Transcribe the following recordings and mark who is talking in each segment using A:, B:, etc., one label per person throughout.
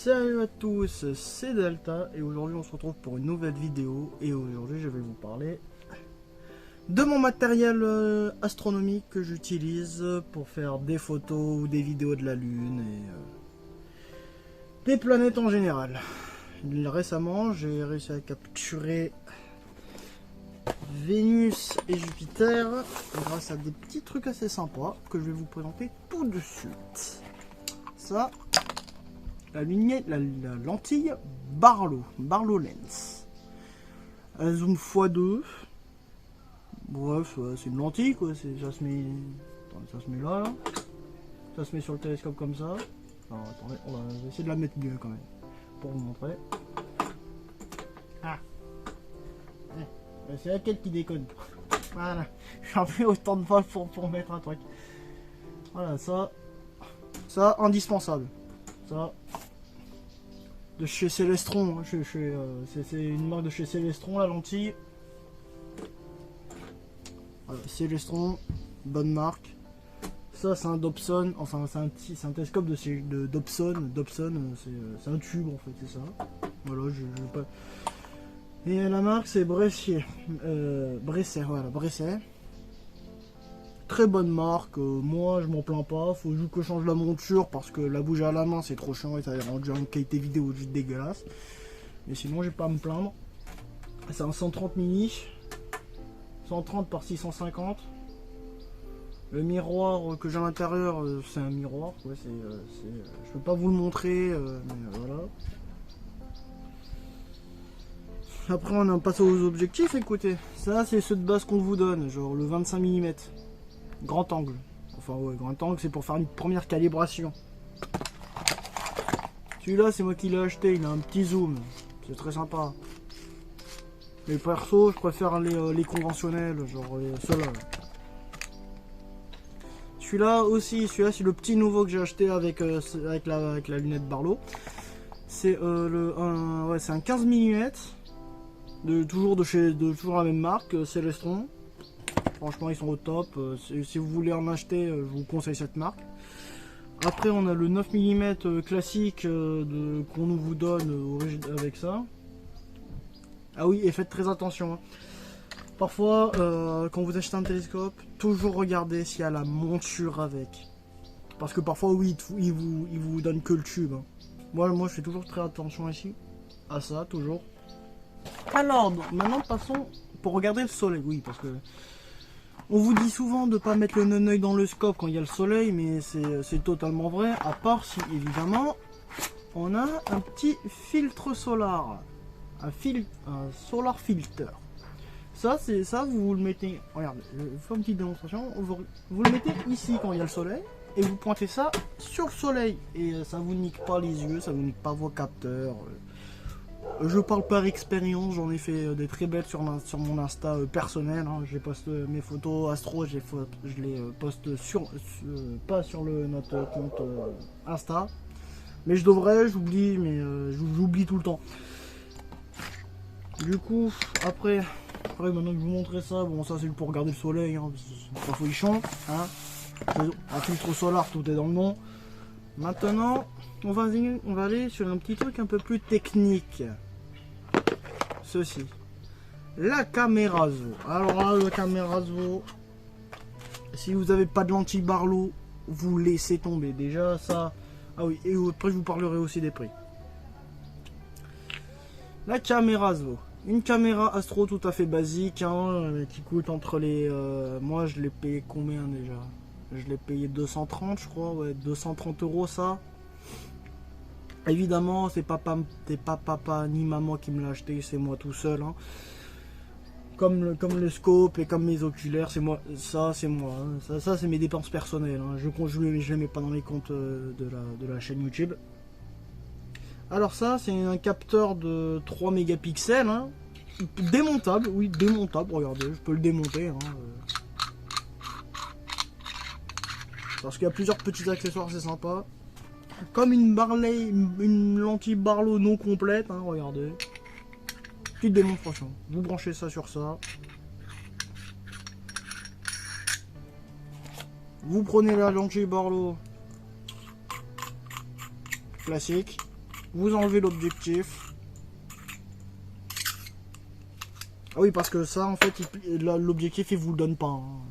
A: Salut à tous, c'est Delta et aujourd'hui on se retrouve pour une nouvelle vidéo et aujourd'hui je vais vous parler de mon matériel astronomique que j'utilise pour faire des photos ou des vidéos de la Lune et des planètes en général. Récemment j'ai réussi à capturer Vénus et Jupiter grâce à des petits trucs assez sympas que je vais vous présenter tout de suite. Ça, la lentille Barlow Lens. Un zoom x2. Bref, c'est une lentille quoi. Ça se met là, là. Ça se met sur le télescope comme ça. Alors attendez, on va essayer de la mettre mieux quand même. Pour vous montrer. Ah. C'est laquelle qui déconne. Voilà. J'en fais autant de fois pour mettre un truc. Voilà, ça indispensable. Ça de chez Celestron, hein. C'est une marque de chez Celestron la lentille. Voilà, Celestron, bonne marque. Ça c'est un Dobson, enfin c'est un télescope de Dobson. Dobson c'est un tube en fait, c'est ça. Voilà, je pas. Et la marque c'est Bresser, voilà, Bresser. Très bonne marque, moi je m'en plains pas, faut juste que je change la monture parce que la bouger à la main c'est trop chiant et ça a rendu une qualité vidéo juste dégueulasse. Mais sinon j'ai pas à me plaindre. C'est un 130 mini, 130 par 650. Le miroir que j'ai à l'intérieur c'est un miroir, ouais, je peux pas vous le montrer, mais voilà. Après on a passé aux objectifs, écoutez, ça c'est ceux de base qu'on vous donne, genre le 25 mm. Grand angle. Enfin ouais, grand angle c'est pour faire une première calibration. Celui-là c'est moi qui l'ai acheté, il a un petit zoom. C'est très sympa. Les perso, je préfère les conventionnels, genre ceux-là. Celui-là aussi, celui-là c'est le petit nouveau que j'ai acheté avec la lunette Barlow. C'est c'est un 15 mm. Toujours la même marque, Celestron. Franchement ils sont au top, si vous voulez en acheter je vous conseille cette marque. Après on a le 9 mm classique qu'on vous donne avec ça. Ah oui, et faites très attention, hein. Parfois quand vous achetez un télescope, toujours regardez s'il y a la monture avec. Parce que parfois oui, il vous donne que le tube, hein. Moi je fais toujours très attention ici, à ça toujours. Alors maintenant passons pour regarder le soleil, oui parce que on vous dit souvent de ne pas mettre le non-œil dans le scope quand il y a le soleil, mais c'est totalement vrai, à part si évidemment on a un petit filtre solar, un solar filter. Ça, vous le mettez, regardez, je fais une petite démonstration, vous le mettez ici quand il y a le soleil, et vous pointez ça sur le soleil, et ça vous nique pas les yeux, ça vous nique pas vos capteurs. Je parle par expérience, j'en ai fait des très belles sur mon Insta personnel, hein. Je poste mes photos astro, je les poste pas sur notre compte Insta. Mais je devrais, j'oublie, mais j'oublie tout le temps. Du coup, après maintenant que je vous montrer ça, bon ça c'est pour regarder le soleil, hein, c'est pas folichon, hein. Un filtre solar, tout est dans le nom. Maintenant, on va aller sur un petit truc un peu plus technique. Ceci. La caméra ZO. Alors là, la caméra ZO, si vous n'avez pas de lentille Barlow, vous laissez tomber. Déjà, ça... Ah oui, et après je vous parlerai aussi des prix. La caméra ZO. Une caméra astro tout à fait basique, hein, qui coûte entre les... moi, je l'ai payé combien déjà? Je l'ai payé 230, je crois, ouais, 230 € ça. Évidemment, c'est pas papa ni maman qui me l'a acheté, c'est moi tout seul, hein. Comme le scope et comme mes oculaires, c'est moi. Ça, c'est moi, hein. Ça c'est mes dépenses personnelles, hein. Je les mets pas dans les comptes de la chaîne YouTube. Alors ça, c'est un capteur de 3 mégapixels, hein. Démontable, oui, démontable. Regardez, je peux le démonter, hein. Parce qu'il y a plusieurs petits accessoires, c'est sympa. Comme une lentille Barlow non complète, hein, regardez. Petite démonstration. Vous branchez ça sur ça. Vous prenez la lentille Barlow classique. vous enlevez l'objectif. Ah oui, parce que ça, en fait, l'objectif, il vous le donne pas. Hein.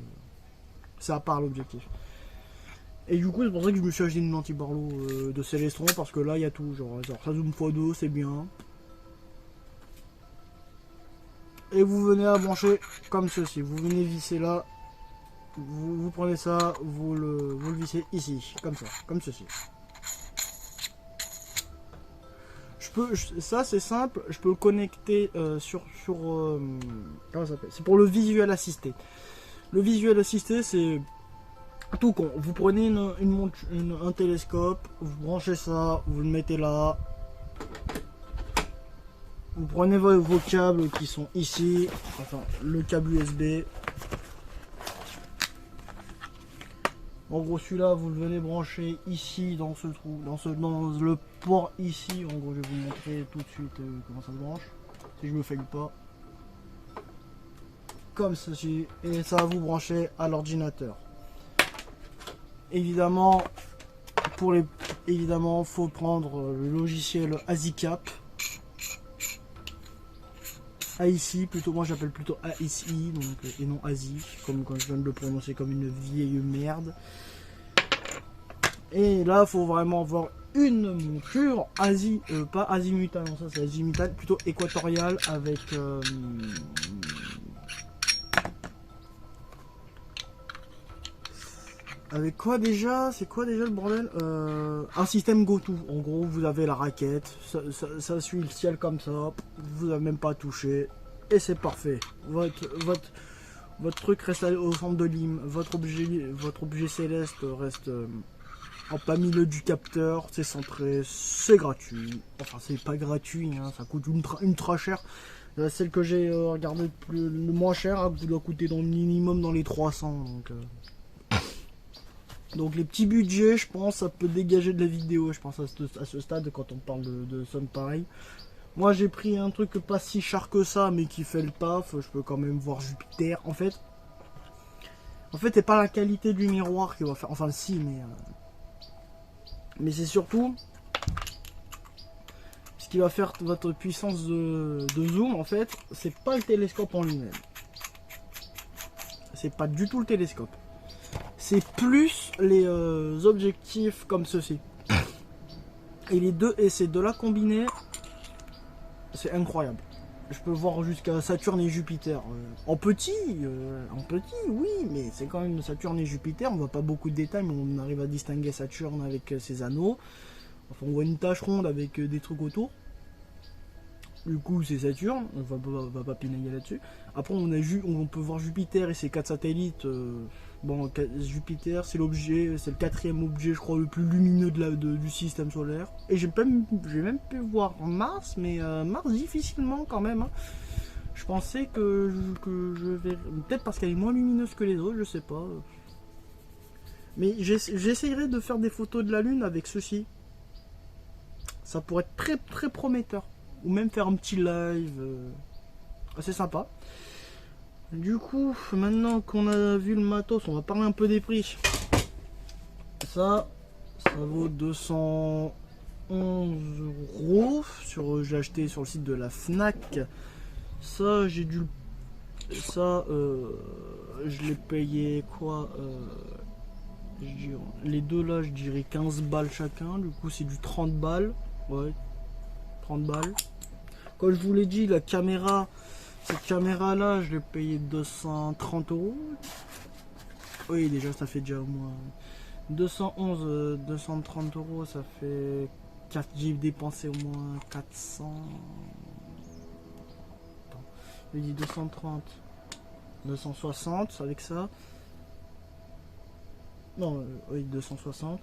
A: C'est à part l'objectif. Et du coup, c'est pour ça que je me suis acheté une lentille Barlow de Celestron, parce que là, il y a tout. Genre ça zoom x2, c'est bien. Et vous venez à brancher comme ceci. Vous venez visser là. Vous prenez ça, vous le vissez ici, comme ça, comme ceci. Ça c'est simple, je peux le connecter comment ça s'appelle? C'est pour le visuel assisté. Le visuel assisté, c'est tout con. Vous prenez un télescope, vous branchez ça, vous le mettez là. Vous prenez vos câbles qui sont ici, enfin le câble USB. En gros, celui-là, vous le venez brancher ici dans ce trou, dans le port ici. En gros, je vais vous montrer tout de suite comment ça se branche, si je me faille pas. Comme ceci, et ça va vous brancher à l'ordinateur. Évidemment, faut prendre le logiciel ASICAP. AICI, plutôt, moi j'appelle plutôt AICI, donc, et non ASI, comme quand je viens de le prononcer comme une vieille merde. Et là, faut vraiment avoir une monture pas azimutale, non, ça c'est azimutale, plutôt équatoriale avec quoi déjà? C'est quoi déjà le bordel? Un système GoTo. En gros, vous avez la raquette, ça suit le ciel comme ça, vous n'avez même pas touché, et c'est parfait. Votre truc reste au centre de l'île, votre objet céleste reste en plein milieu du capteur, c'est centré, c'est gratuit. Enfin, c'est pas gratuit, hein, ça coûte ultra cher. Celle que j'ai regardée le moins cher, hein, doit coûter dans le minimum dans les 300. Donc les petits budgets, je pense, ça peut dégager de la vidéo, je pense, à ce stade, quand on parle de somme pareil. Moi, j'ai pris un truc pas si cher que ça, mais qui fait le taf. Je peux quand même voir Jupiter. En fait, c'est pas la qualité du miroir qui va faire... Enfin, si, mais c'est surtout ce qui va faire votre puissance de zoom, en fait. C'est pas le télescope en lui-même. C'est pas du tout le télescope. C'est plus les objectifs comme ceci. Et les deux, et ces deux-là combinés, c'est incroyable. Je peux voir jusqu'à Saturne et Jupiter. En petit, oui, mais c'est quand même Saturne et Jupiter. On voit pas beaucoup de détails, mais on arrive à distinguer Saturne avec ses anneaux. Enfin, on voit une tache ronde avec des trucs autour. Du coup, c'est Saturne. On va pas pinailler là-dessus. Après, on peut voir Jupiter et ses 4 satellites. Bon, Jupiter, c'est le 4e objet, je crois, le plus lumineux du système solaire. Et j'ai même pu voir Mars, mais Mars difficilement quand même. Hein. Je pensais que je verrais... Peut-être parce qu'elle est moins lumineuse que les autres, je sais pas. Mais j'essayerai de faire des photos de la Lune avec ceci. Ça pourrait être très très prometteur. Ou même faire un petit live. Assez sympa. Du coup, maintenant qu'on a vu le matos, on va parler un peu des prix. Ça vaut 211 €. J'ai acheté sur le site de la Fnac. Ça, je l'ai payé quoi les deux là, je dirais 15 balles chacun. Du coup, c'est du 30 balles. Ouais, 30 balles. Comme je vous l'ai dit, la caméra... Cette caméra là, je l'ai payé 230 €. Oui, déjà ça fait déjà au moins 230 €, ça fait 4. J'ai dépensé au moins 400. Attends, je dis 230, 260 avec ça. Non, oui, 260.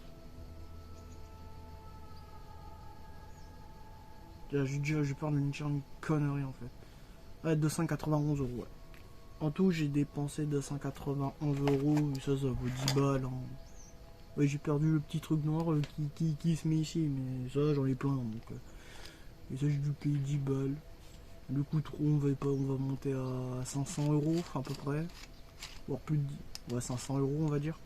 A: J'ai peur de me dire une connerie en fait. Ouais, 291 €. Ouais. En tout, j'ai dépensé 291 €. Et ça vaut 10 balles. Hein. Ouais, j'ai perdu le petit truc noir qui se met ici. Mais ça, j'en ai plein. Donc, et ça, j'ai dû payer 10 balles. Du coup, on va monter à 500 € à peu près. Voire plus de 10. Ouais, 500 € on va dire.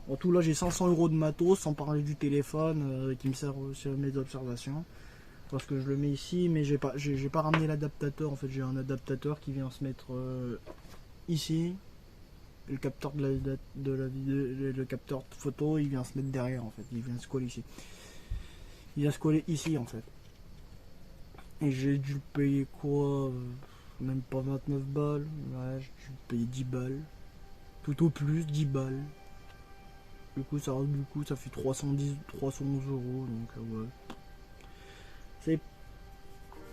A: En tout là j'ai 500 € de matos, sans parler du téléphone qui me sert aussi à mes observations. Parce que je le mets ici, mais j'ai pas ramené l'adaptateur. En fait j'ai un adaptateur qui vient se mettre ici. Le capteur de la vidéo, le capteur de photo, il vient se mettre derrière en fait. Il vient se coller ici. Il vient se coller ici en fait. Et j'ai dû payer quoi, même pas 29 balles. Ouais, j'ai dû payer 10 balles. Tout au plus 10 balles. Du coup ça fait 311 €. Donc ouais. C'est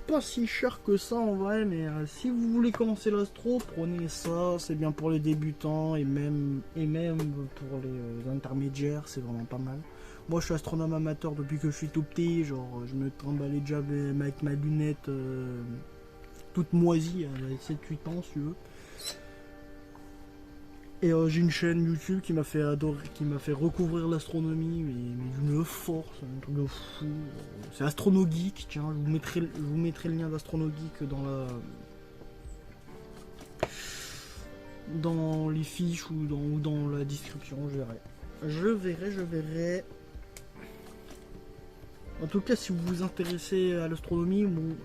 A: pas si cher que ça en vrai, mais si vous voulez commencer l'astro, prenez ça, c'est bien pour les débutants et même pour les intermédiaires, c'est vraiment pas mal. Moi je suis astronome amateur depuis que je suis tout petit, genre je me trimballais déjà avec ma lunette toute moisie à 7-8 ans si tu veux. Et j'ai une chaîne YouTube qui m'a fait adorer, qui m'a fait recouvrir l'astronomie, mais d'une force, un truc de fou. C'est AstronoGeek, tiens, je vous mettrai le lien d'AstronoGeek dans les fiches ou dans la description, je verrai. En tout cas, si vous vous intéressez à l'astronomie, bon,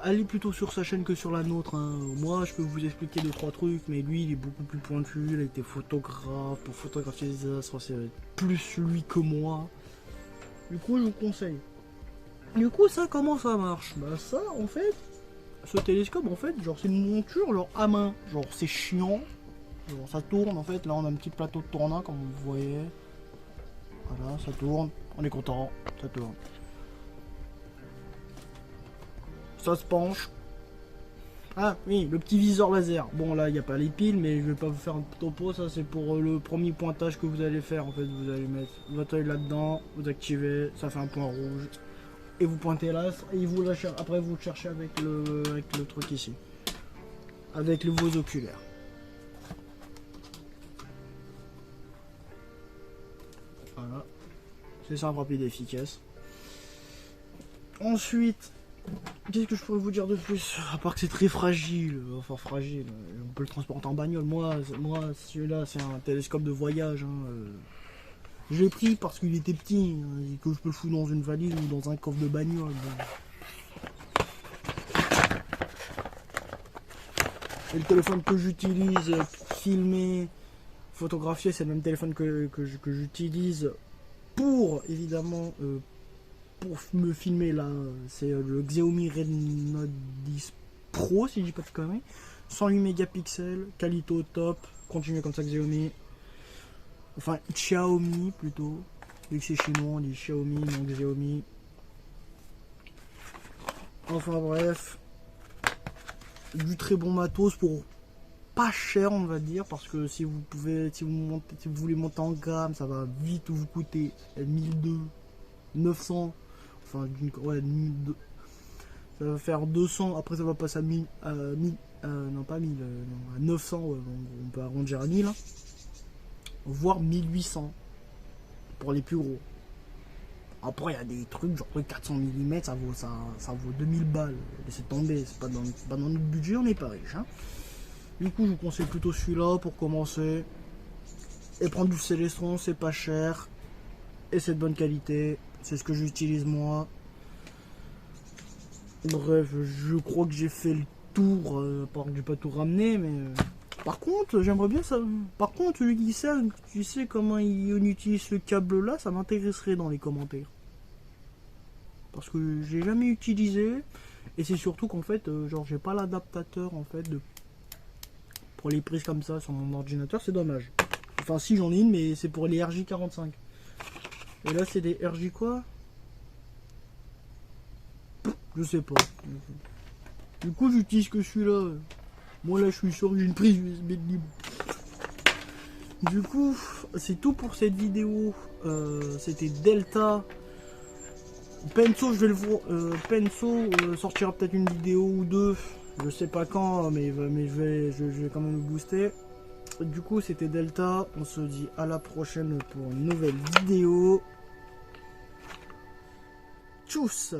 A: allez plutôt sur sa chaîne que sur la nôtre. Hein. Moi, je peux vous expliquer 2-3 trucs, mais lui, il est beaucoup plus pointu. Il a été photographe. Pour photographier des astres, c'est plus lui que moi. Du coup, je vous conseille. Du coup, ça, comment ça marche? Bah ça, en fait, ce télescope, en fait, genre, c'est une monture, genre, à main. Genre, c'est chiant. Genre, ça tourne, en fait. Là, on a un petit plateau de tournant, comme vous voyez. Voilà, ça tourne. On est content. Ça tourne. Ça se penche. Ah oui, le petit viseur laser. Bon là, il n'y a pas les piles, mais je vais pas vous faire un topo. Ça, c'est pour le premier pointage que vous allez faire. En fait, vous allez mettre votre œil là-dedans, vous activez, ça fait un point rouge. Et vous pointez l'astre, et vous lâchez. Après, vous le cherchez avec le truc ici. Avec vos oculaires. Voilà. C'est simple, rapide et efficace. Ensuite, qu'est-ce que je pourrais vous dire de plus? À part que c'est très fragile, enfin fragile, on peut le transporter en bagnole. Moi celui-là, c'est un télescope de voyage. Hein. Je l'ai pris parce qu'il était petit, hein, et que je peux le foutre dans une valise ou dans un coffre de bagnole. Bon. Et le téléphone que j'utilise pour filmer, photographier, c'est le même téléphone que j'utilise pour, évidemment, pour me filmer là, c'est le Xiaomi Redmi 10 Pro, si je dis pas de conneries. 108 mégapixels, qualité au top, continuez comme ça Xiaomi. Enfin, Xiaomi plutôt. Vu que c'est chinois, on dit Xiaomi, donc Xiaomi. Enfin bref. Du très bon matos pour pas cher, on va dire, parce que si vous voulez monter en gamme, ça va vite vous coûter 1200, 900. Enfin, ouais, ça va faire 200, après ça va passer à 1000, non pas 1000, non, à 900, ouais, on peut arrondir à 1000, hein, voire 1800 pour les plus gros. Après, il y a des trucs, genre 400 mm, ça vaut 2000 balles. Laissez tomber, c'est pas dans notre budget, on n'est pas riche. Hein. Du coup, je vous conseille plutôt celui-là pour commencer. Et prendre du Célestron, c'est pas cher. Et c'est de bonne qualité. C'est ce que j'utilise moi. Bref, je crois que j'ai fait le tour. Par que j'ai pas tout ramené, mais par contre, j'aimerais bien ça. Par contre, celui qui sait, tu sais comment on utilise ce câble-là, ça m'intéresserait dans les commentaires. Parce que j'ai jamais utilisé. Et c'est surtout qu'en fait, genre, j'ai pas l'adaptateur en fait pour les prises comme ça sur mon ordinateur, c'est dommage. Enfin, si j'en ai une, mais c'est pour les RJ45. Et là, c'est des RJ quoi? Je sais pas. Du coup, j'utilise que celui-là. Moi, là, je suis sûr que j'ai une prise USB de libre. Du coup, c'est tout pour cette vidéo. C'était Delta. Penso, je vais le voir. Penso sortira peut-être une vidéo ou deux. Je sais pas quand, mais je vais quand même le booster. Du coup, c'était Delta. On se dit à la prochaine pour une nouvelle vidéo. Tchuss!